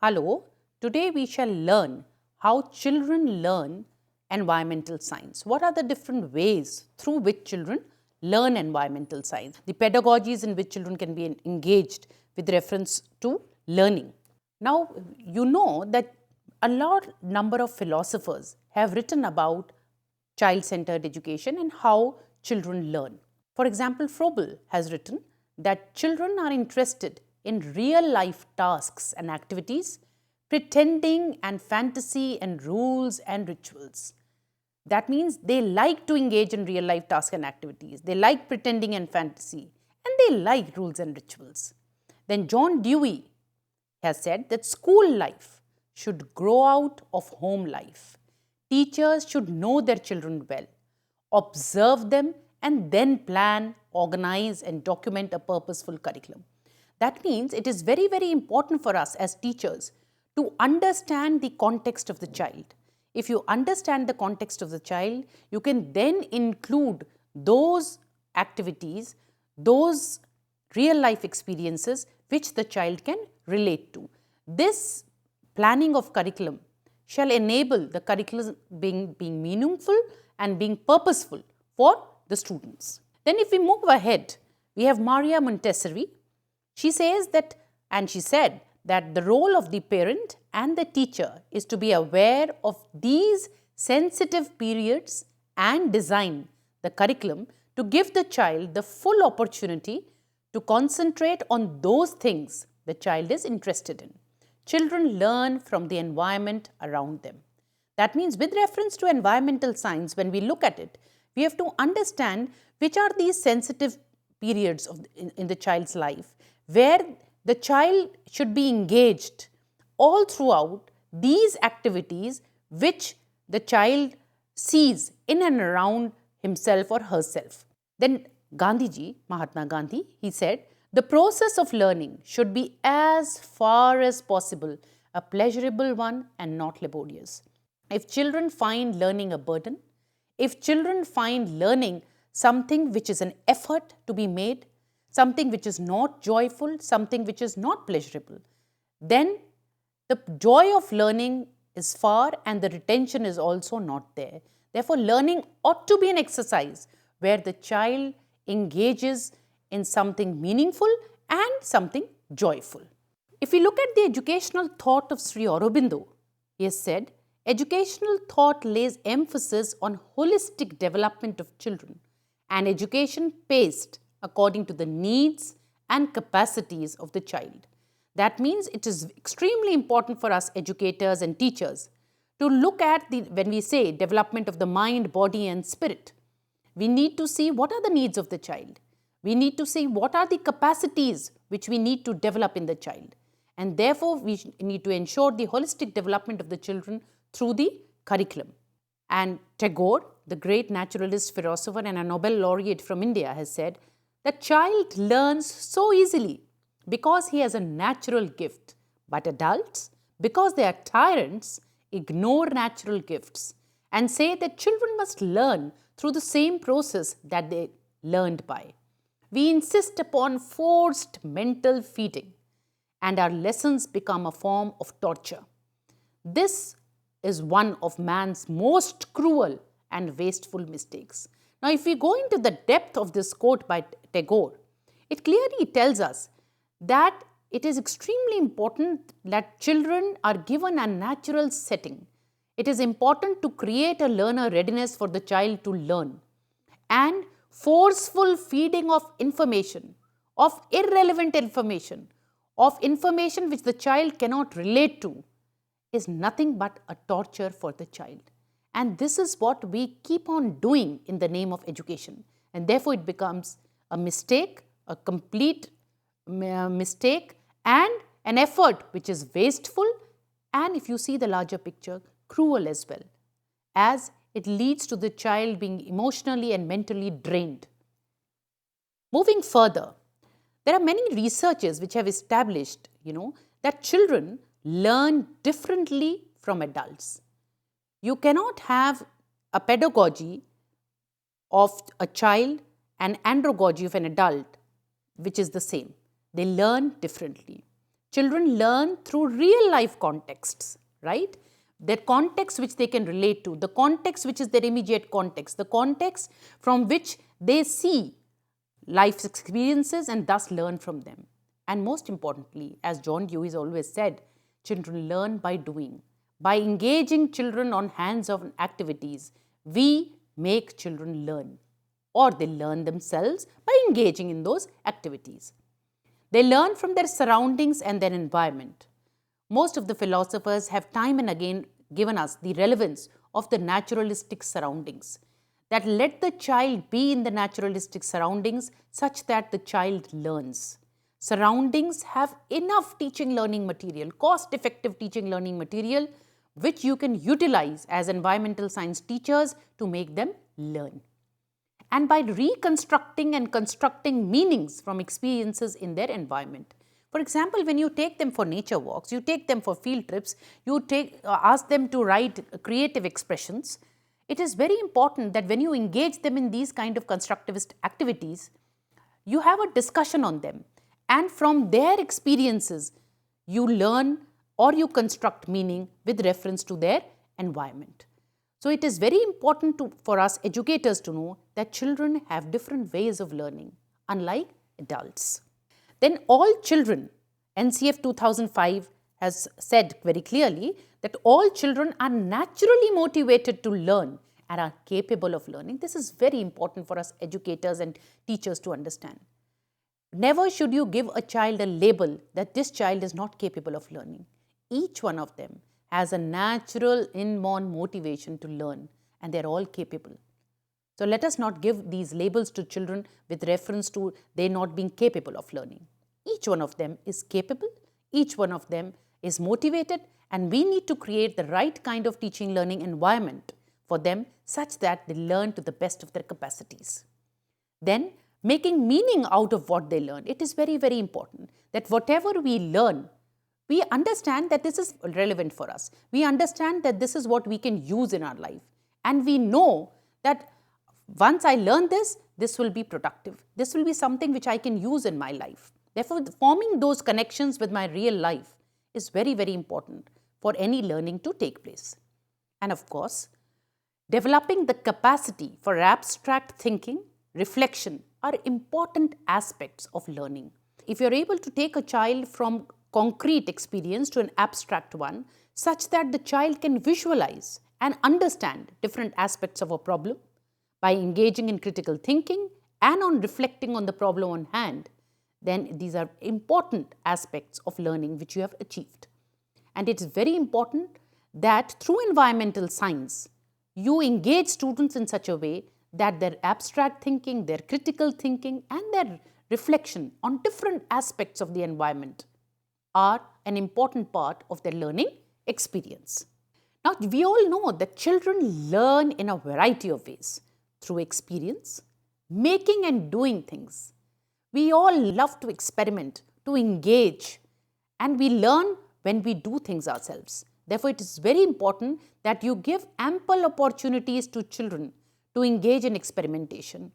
Hello, today we shall learn how children learn environmental science. What are the different ways through which children learn environmental science? The pedagogies in which children can be engaged with reference to learning. Now, you know that a large number of philosophers have written about child-centered education and how children learn. For example, Froebel has written that children are interested in real-life tasks and activities, pretending and fantasy and rules and rituals. That means they like to engage in real-life tasks and activities. They like pretending and fantasy, and they like rules and rituals. Then John Dewey has said that school life should grow out of home life. Teachers should know their children well, observe them, and then plan, organize, and document a purposeful curriculum. That means it is very, very important for us as teachers to understand the context of the child. If you understand the context of the child, you can then include those activities, those real life experiences which the child can relate to. This planning of curriculum shall enable the curriculum being meaningful and being purposeful for the students. Then if we move ahead, we have Maria Montessori. She says that, and she said that the role of the parent and the teacher is to be aware of these sensitive periods and design the curriculum to give the child the full opportunity to concentrate on those things the child is interested in. Children learn from the environment around them. That means with reference to environmental science, when we look at it, we have to understand which are these sensitive periods in the child's life where the child should be engaged all throughout these activities which the child sees in and around himself or herself. Then Gandhiji, Mahatma Gandhi, he said, the process of learning should be as far as possible a pleasurable one and not laborious. If children find learning a burden, if children find learning something which is an effort to be made, something which is not joyful, something which is not pleasurable, then the joy of learning is far and the retention is also not there. Therefore, learning ought to be an exercise where the child engages in something meaningful and something joyful. If we look at the educational thought of Sri Aurobindo, he has said, educational thought lays emphasis on holistic development of children and education paced according to the needs and capacities of the child. That means it is extremely important for us educators and teachers to look at when we say development of the mind, body and spirit, we need to see what are the needs of the child. We need to see what are the capacities which we need to develop in the child. And therefore, we need to ensure the holistic development of the children through the curriculum. And Tagore, the great naturalist, philosopher and a Nobel laureate from India, has said, the child learns so easily because he has a natural gift. But adults, because they are tyrants, ignore natural gifts and say that children must learn through the same process that they learned by. We insist upon forced mental feeding and our lessons become a form of torture. This is one of man's most cruel and wasteful mistakes. Now, if we go into the depth of this quote by Tagore, it clearly tells us that it is extremely important that children are given a natural setting. It is important to create a learner readiness for the child to learn. And forceful feeding of information, of irrelevant information, of information which the child cannot relate to, is nothing but a torture for the child. And this is what we keep on doing in the name of education. And therefore, it becomes a mistake, a complete mistake, and an effort which is wasteful, and if you see the larger picture, cruel as well, as it leads to the child being emotionally and mentally drained. Moving further, there are many researches which have established, that children learn differently from adults. You cannot have a pedagogy of a child and andragogy of an adult which is the same. They learn differently. Children learn through real life contexts, right? Their context which they can relate to, the context which is their immediate context, the context from which they see life's experiences and thus learn from them. And most importantly, as John Dewey has always said, children learn by doing. By engaging children on hands-on activities, we make children learn, or they learn themselves by engaging in those activities. They learn from their surroundings and their environment. Most of the philosophers have time and again given us the relevance of the naturalistic surroundings, that let the child be in the naturalistic surroundings such that the child learns. Surroundings have enough teaching learning material, cost-effective teaching learning material, which you can utilize as environmental science teachers to make them learn. And by reconstructing and constructing meanings from experiences in their environment. For example, when you take them for nature walks, you take them for field trips, you ask them to write creative expressions, it is very important that when you engage them in these kind of constructivist activities, you have a discussion on them. And from their experiences, you learn or you construct meaning with reference to their environment. So it is very important for us educators to know that children have different ways of learning, unlike adults. Then all children, NCF 2005 has said very clearly that all children are naturally motivated to learn and are capable of learning. This is very important for us educators and teachers to understand. Never should you give a child a label that this child is not capable of learning. Each one of them has a natural inborn motivation to learn, and they're all capable. So let us not give these labels to children with reference to they not being capable of learning. Each one of them is capable, each one of them is motivated, and we need to create the right kind of teaching learning environment for them such that they learn to the best of their capacities. Then, making meaning out of what they learn. It is very, very important that whatever we learn, we understand that this is relevant for us. We understand that this is what we can use in our life. And we know that once I learn this, this will be productive. This will be something which I can use in my life. Therefore, forming those connections with my real life is very, very important for any learning to take place. And of course, developing the capacity for abstract thinking, reflection are important aspects of learning. If you're able to take a child from concrete experience to an abstract one, such that the child can visualize and understand different aspects of a problem by engaging in critical thinking and on reflecting on the problem on hand, then these are important aspects of learning which you have achieved. And it is very important that through environmental science, you engage students in such a way that their abstract thinking, their critical thinking, and their reflection on different aspects of the environment are an important part of their learning experience. Now, we all know that children learn in a variety of ways, through experience, making and doing things. We all love to experiment, to engage, and we learn when we do things ourselves. Therefore, it is very important that you give ample opportunities to children to engage in experimentation.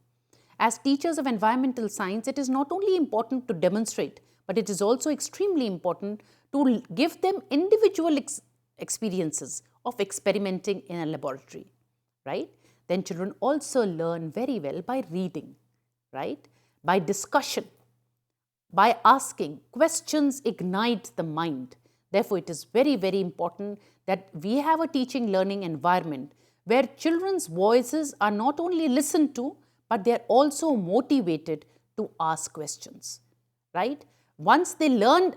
As teachers of environmental science, it is not only important to demonstrate, but it is also extremely important to give them individual experiences of experimenting in a laboratory, right? Then children also learn very well by reading, right? By discussion, by asking. Questions ignite the mind. Therefore, it is very, very important that we have a teaching learning environment where children's voices are not only listened to, but they are also motivated to ask questions, right? Once they learn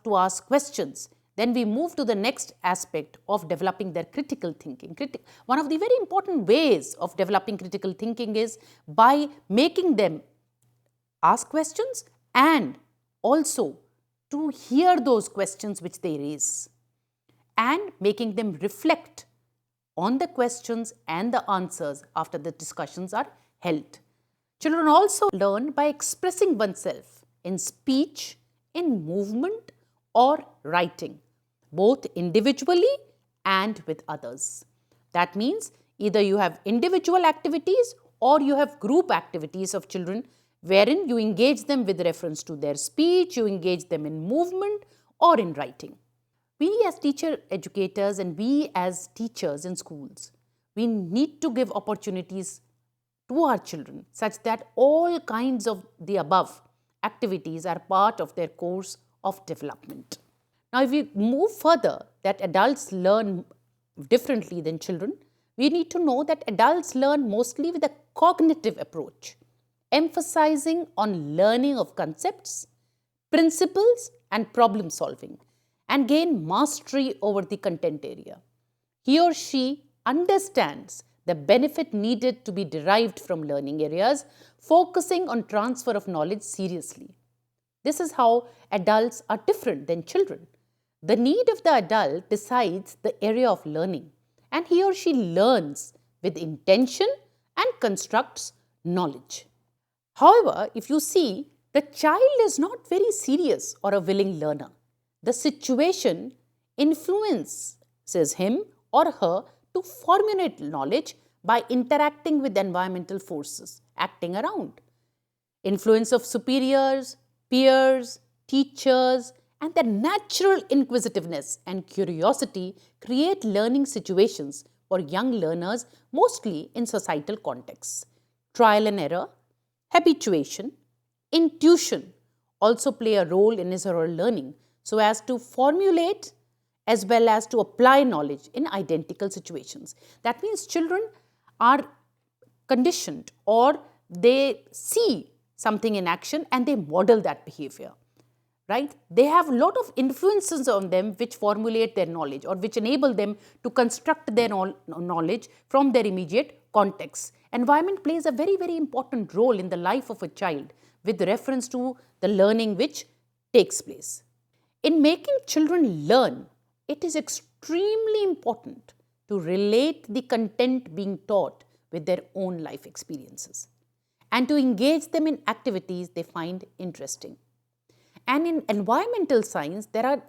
to ask questions, then we move to the next aspect of developing their critical thinking. One of the very important ways of developing critical thinking is by making them ask questions and also to hear those questions which they raise and making them reflect on the questions and the answers after the discussions are held. Children also learn by expressing oneself in speech, in movement or writing, both individually and with others. That means either you have individual activities or you have group activities of children wherein you engage them with reference to their speech, you engage them in movement, or in writing. We as teacher educators and we as teachers in schools, we need to give opportunities to our children such that all kinds of the above activities are part of their course of development. Now, if we move further, that adults learn differently than children, we need to know that adults learn mostly with a cognitive approach, emphasizing on learning of concepts, principles, and problem solving, and gain mastery over the content area. He or she understands the benefit needed to be derived from learning areas, focusing on transfer of knowledge seriously. This is how adults are different than children. The need of the adult decides the area of learning, and he or she learns with intention and constructs knowledge. However, if you see, the child is not very serious or a willing learner. The situation influences him or her to formulate knowledge by interacting with environmental forces acting around. Influence of superiors, peers, teachers, and their natural inquisitiveness and curiosity create learning situations for young learners, mostly in societal contexts. Trial and error, habituation, intuition also play a role in his or her learning so as to formulate as well as to apply knowledge in identical situations. That means children are conditioned or they see something in action and they model that behavior, right? They have a lot of influences on them which formulate their knowledge or which enable them to construct their knowledge from their immediate context. Environment plays a very, very important role in the life of a child with reference to the learning which takes place. In making children learn, it is extremely important to relate the content being taught with their own life experiences and to engage them in activities they find interesting. And in environmental science, there are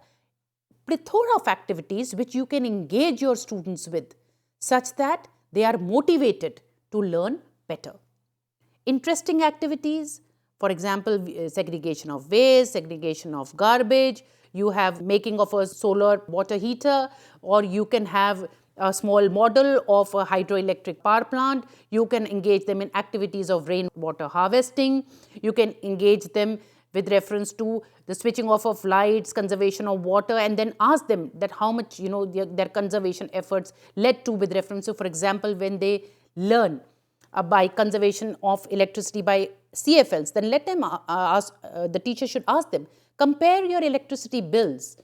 plethora of activities which you can engage your students with such that they are motivated to learn better. Interesting activities, for example, segregation of waste, segregation of garbage, you have making of a solar water heater, or you can have a small model of a hydroelectric power plant. You can engage them in activities of rainwater harvesting. You can engage them with reference to the switching off of lights, conservation of water, and then ask them that how much their conservation efforts led to with reference to, for example, when they learn by conservation of electricity by CFLs, then let them the teacher should ask them, compare your electricity bills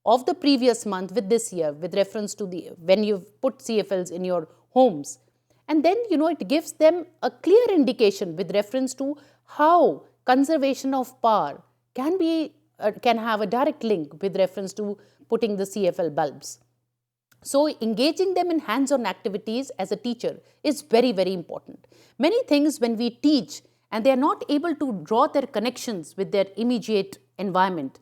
of the previous month with this year with reference to when you've put CFLs in your homes. And then, it gives them a clear indication with reference to how conservation of power can have a direct link with reference to putting the CFL bulbs. So, engaging them in hands-on activities as a teacher is very, very important. Many things when we teach and they are not able to draw their connections with their immediate environment,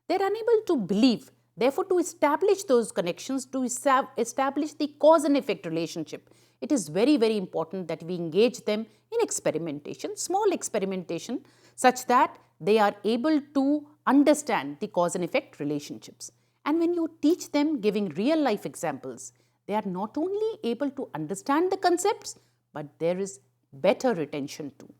they are unable to believe. Therefore, to establish those connections, to establish the cause and effect relationship, it is very, very important that we engage them in experimentation, small experimentation, such that they are able to understand the cause and effect relationships. And when you teach them giving real life examples, they are not only able to understand the concepts, but there is better retention too.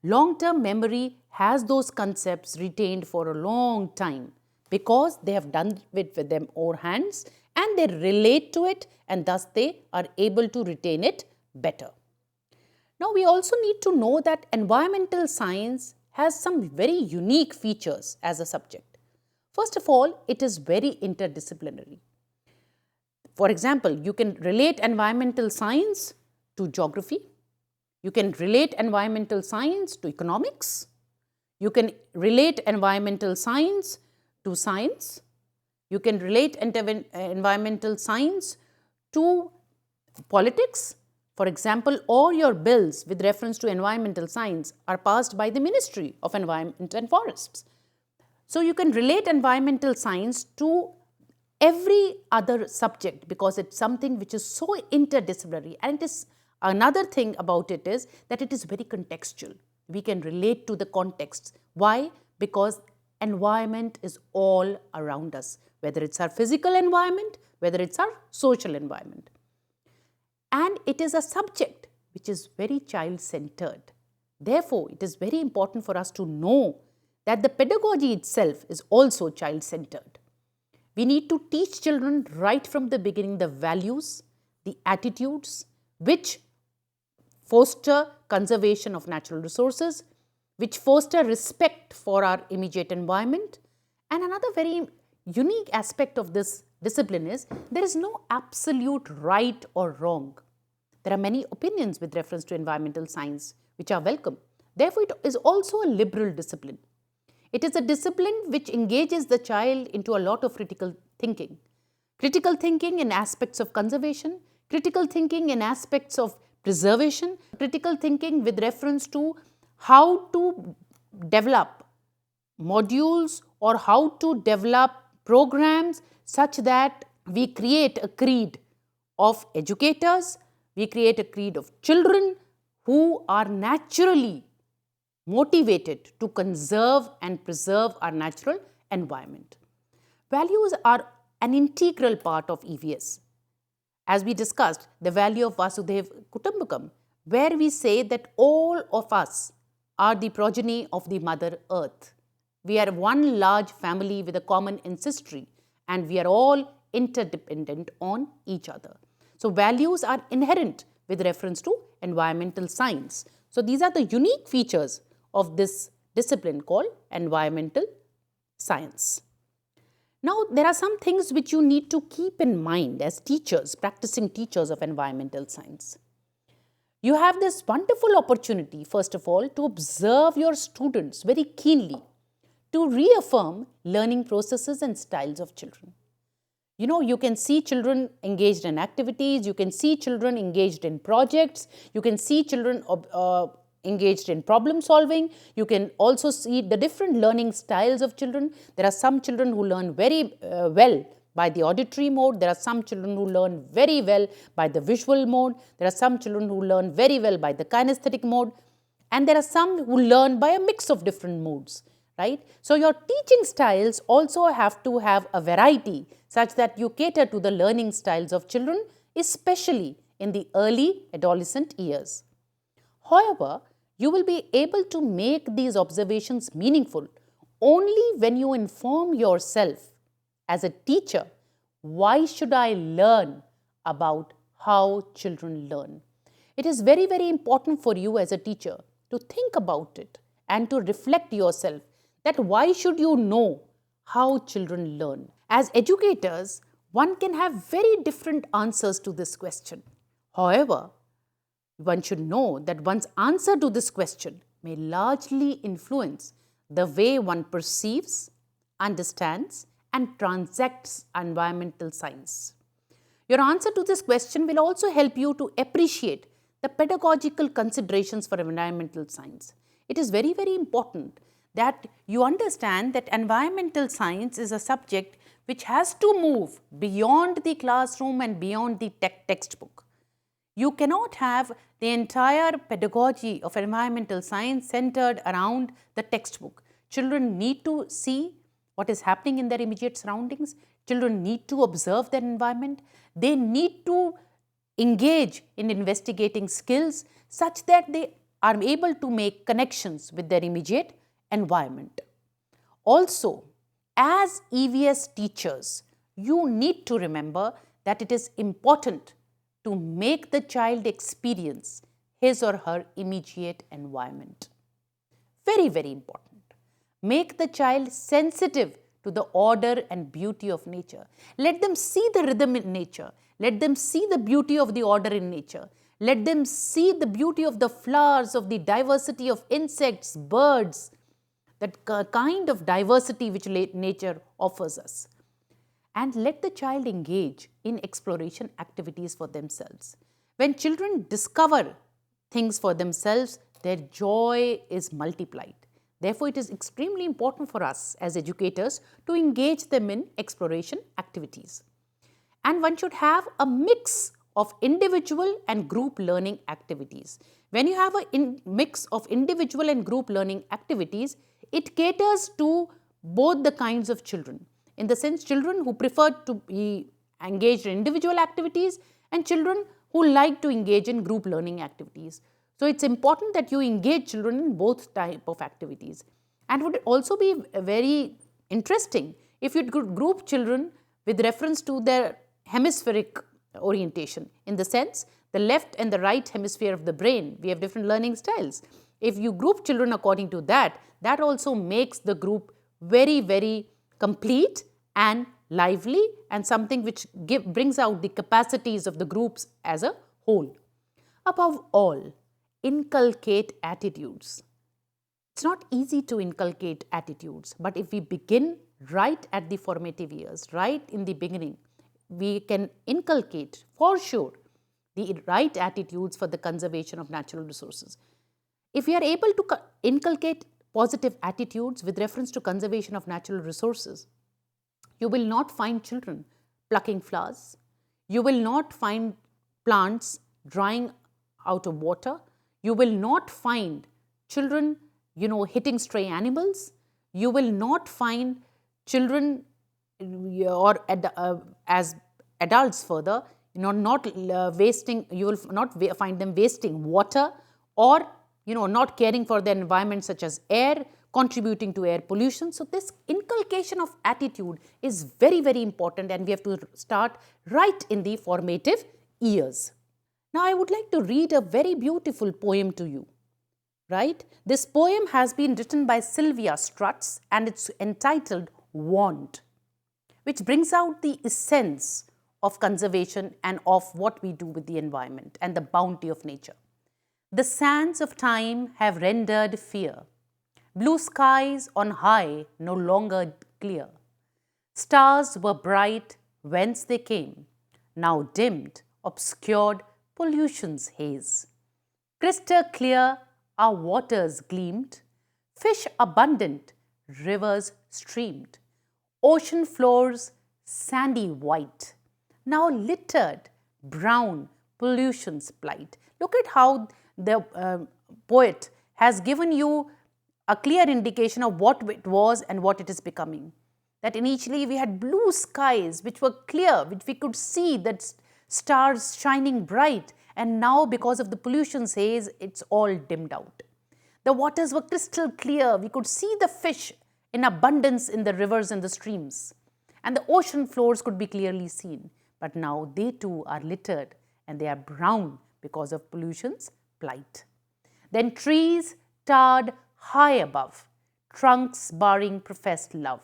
Long-term memory has those concepts retained for a long time because they have done it with their own hands and they relate to it, and thus they are able to retain it better. Now, we also need to know that environmental science has some very unique features as a subject. First of all, it is very interdisciplinary. For example, you can relate environmental science to geography. You can relate environmental science to economics. You can relate environmental science to science. You can relate environmental science to politics. For example, all your bills with reference to environmental science are passed by the Ministry of Environment and Forests. So, you can relate environmental science to every other subject because it's something which is so interdisciplinary, and it is another thing about it is that it is very contextual. We can relate to the context. Why? Because environment is all around us, whether it's our physical environment, whether it's our social environment. And it is a subject which is very child-centered. Therefore, it is very important for us to know that the pedagogy itself is also child-centered. We need to teach children right from the beginning the values, the attitudes which foster conservation of natural resources, which foster respect for our immediate environment. And another very unique aspect of this discipline is there is no absolute right or wrong. There are many opinions with reference to environmental science which are welcome. Therefore, it is also a liberal discipline. It is a discipline which engages the child into a lot of critical thinking. Critical thinking in aspects of conservation, critical thinking in aspects of preservation, critical thinking with reference to how to develop modules or how to develop programs such that we create a creed of educators, we create a creed of children who are naturally motivated to conserve and preserve our natural environment. Values are an integral part of EVS. As we discussed, the value of Vasudhaiva Kutumbakam, where we say that all of us are the progeny of the Mother Earth. We are one large family with a common ancestry, and we are all interdependent on each other. So, values are inherent with reference to environmental science. So, these are the unique features of this discipline called environmental science. Now, there are some things which you need to keep in mind as teachers, practicing teachers of environmental science. You have this wonderful opportunity, first of all, to observe your students very keenly, to reaffirm learning processes and styles of children. You know, you can see children engaged in activities, you can see children engaged in projects, you can see children engaged in problem solving, you can also see the different learning styles of children. There are some children who learn very well by the auditory mode, there are some children who learn very well by the visual mode, there are some children who learn very well by the kinesthetic mode, and there are some who learn by a mix of different modes. Right? So, your teaching styles also have to have a variety such that you cater to the learning styles of children, especially in the early adolescent years. However, you will be able to make these observations meaningful only when you inform yourself as a teacher, why should I learn about how children learn? It is very, very important for you as a teacher to think about it and to reflect yourself that why should you know how children learn? As educators, one can have very different answers to this question. However, one should know that one's answer to this question may largely influence the way one perceives, understands, and transacts environmental science. Your answer to this question will also help you to appreciate the pedagogical considerations for environmental science. It is very, very important that you understand that environmental science is a subject which has to move beyond the classroom and beyond the textbook. You cannot have the entire pedagogy of environmental science centered around the textbook. Children need to see what is happening in their immediate surroundings. Children need to observe their environment. They need to engage in investigating skills such that they are able to make connections with their immediate environment. Also, as EVS teachers, you need to remember that it is important to make the child experience his or her immediate environment. Very, very important. Make the child sensitive to the order and beauty of nature. Let them see the rhythm in nature. Let them see the beauty of the order in nature. Let them see the beauty of the flowers, of the diversity of insects, birds, that kind of diversity which nature offers us. And let the child engage in exploration activities for themselves. When children discover things for themselves, their joy is multiplied. Therefore, it is extremely important for us as educators to engage them in exploration activities. And one should have a mix of individual and group learning activities. When you have a mix of individual and group learning activities, it caters to both the kinds of children. In the sense, children who prefer to be engaged in individual activities and children who like to engage in group learning activities. So it's important that you engage children in both type of activities. And would also be very interesting if you could group children with reference to their hemispheric orientation. In the sense, the left and the right hemisphere of the brain, we have different learning styles. If you group children according to that, that also makes the group very, very complete and lively and something which brings out the capacities of the groups as a whole. Above all, inculcate attitudes. It's not easy to inculcate attitudes, but if we begin right at the formative years, right in the beginning, we can inculcate for sure the right attitudes for the conservation of natural resources. If we are able to inculcate positive attitudes with reference to conservation of natural resources, you will not find children plucking flowers. You will not find plants drying out of water. You will not find children, hitting stray animals. You will not find children or as adults further, not wasting, you will not find them wasting water or, not caring for the environment such as air, contributing to air pollution. So this inculcation of attitude is very, very important and we have to start right in the formative years. Now I would like to read a very beautiful poem to you, right? This poem has been written by Sylvia Struts and it's entitled Want, which brings out the essence of conservation and of what we do with the environment and the bounty of nature. The sands of time have rendered fear. Blue skies on high no longer clear. Stars were bright whence they came, now dimmed, obscured, pollution's haze. Crystal clear our waters gleamed, fish abundant, rivers streamed. Ocean floors sandy white, now littered, brown, pollution's plight. Look at how the poet has given you a clear indication of what it was and what it is becoming. That initially we had blue skies which were clear, which we could see that stars shining bright, and now because of the pollution's haze, it's all dimmed out. The waters were crystal clear, we could see the fish in abundance in the rivers and the streams, and the ocean floors could be clearly seen. But now they too are littered and they are brown because of pollution's plight. Then trees tarred high above, trunks barring professed love,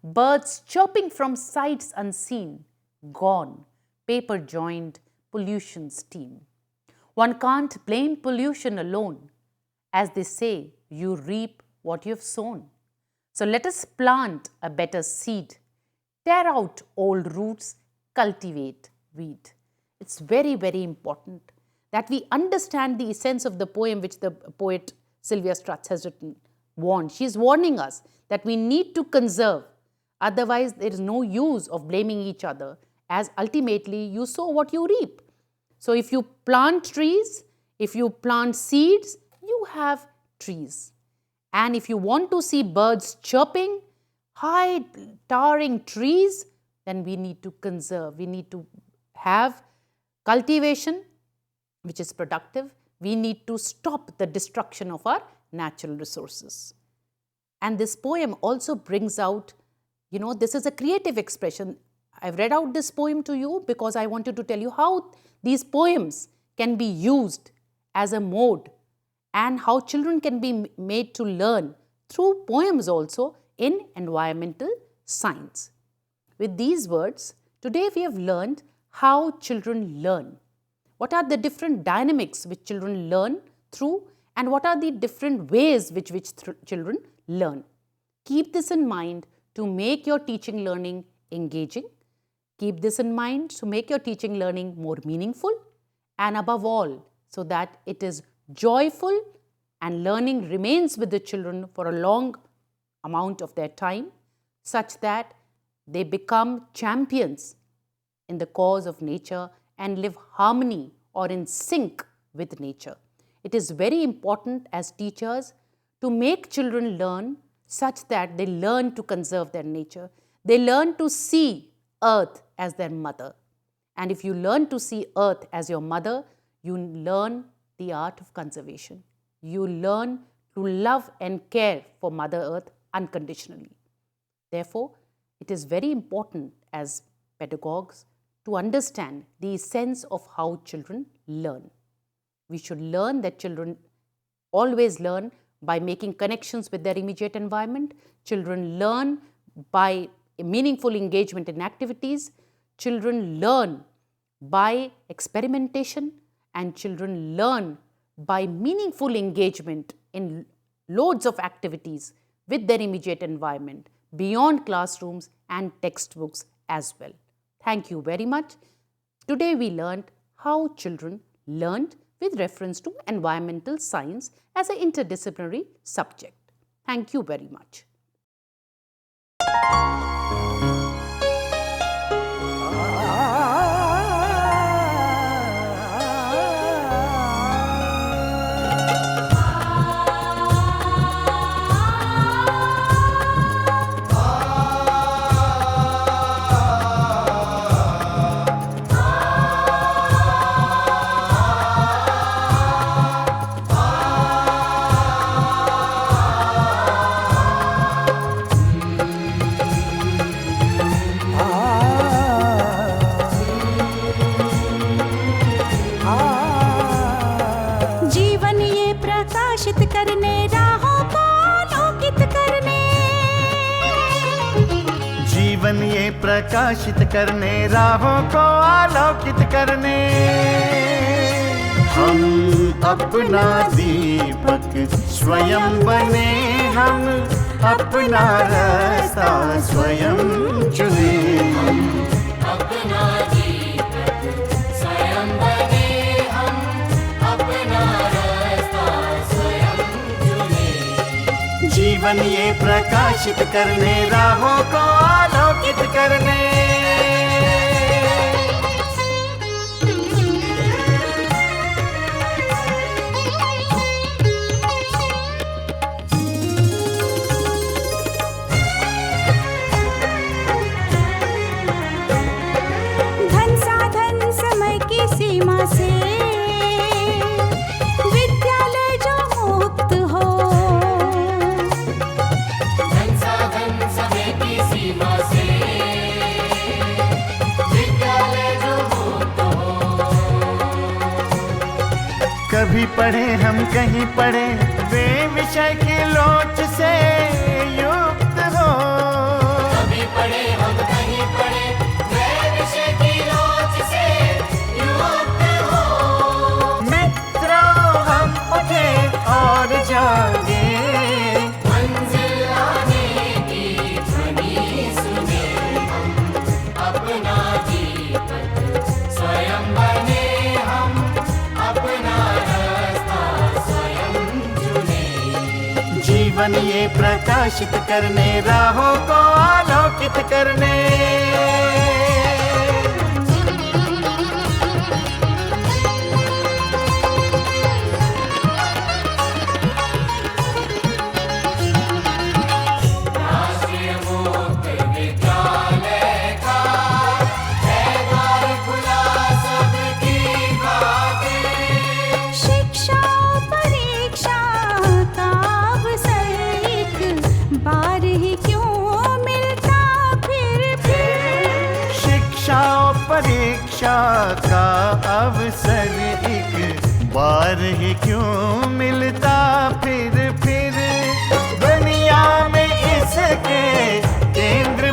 birds chirping from sights unseen, gone, paper joined, pollution's team. One can't blame pollution alone. As they say, you reap what you've sown. So let us plant a better seed, tear out old roots, cultivate weed. It's very, very important that we understand the essence of the poem which the poet Sylvia Struts has written, Want. She is warning us that we need to conserve, otherwise there is no use of blaming each other, as ultimately you sow what you reap. So if you plant trees, if you plant seeds, you have trees. And if you want to see birds chirping, high towering trees, then we need to conserve. We need to have cultivation which is productive. We need to stop the destruction of our natural resources. And this poem also brings out, this is a creative expression. I've read out this poem to you because I wanted to tell you how these poems can be used as a mode and how children can be made to learn through poems also in environmental science. With these words, today we have learned how children learn. What are the different dynamics which children learn through and what are the different ways which children learn. Keep this in mind to make your teaching learning engaging. Keep this in mind to make your teaching learning more meaningful and above all so that it is joyful and learning remains with the children for a long amount of their time such that they become champions in the cause of nature and live harmony or in sync with nature. It is very important as teachers to make children learn such that they learn to conserve their nature. They learn to see earth as their mother. And if you learn to see earth as your mother, you learn the art of conservation. You learn to love and care for Mother Earth unconditionally. Therefore, it is very important as pedagogues to understand the essence of how children learn. We should learn that children always learn by making connections with their immediate environment. Children learn by meaningful engagement in activities. Children learn by experimentation, and children learn by meaningful engagement in loads of activities with their immediate environment beyond classrooms and textbooks as well. Thank you very much. Today we learned how children learned with reference to environmental science as an interdisciplinary subject. Thank you very much. जीवन ये प्रकाशित करने राहों को आलोकित करने हम अपना दीपक स्वयं बने, हम अपना रास्ता स्वयं चुने। अपना दीपक स्वयं बने, हम अपना रास्ता स्वयं चुने। जीवन ये प्रकाशित करने राहों को आलोकित करने। धन साधन समय की सीमा से विद्यालय जो मुक्त हो, धन साधन समय की सीमा से विद्यालय जो मुक्त हो। कभी पढ़े हम कहीं पढ़े वे विषय की लोच से युक्त हो। कभी पढ़े हम कहीं पढ़े वे विषय की लोच से युक्त हो। मित्रों हम उठे और जागे, मंजिल आने की ध्वनि सुने। हम अपना दीपक स्वयं बने, हम अपना रास्ता स्वयं चुने। जीवन ये प्रकाशित करने राहों को आलोकित करने। राष्ट्रीय मुक्त विद्यालय का है द्वार खुला सबकी खातिर। शिक्षा परीक्षा का अवसर एक बार ही क्यों मिलता फिर। शिक्षा और परीक्षा का अवसर एक बार ही क्यों मिलता फिर। दुनिया में इसके केंद्र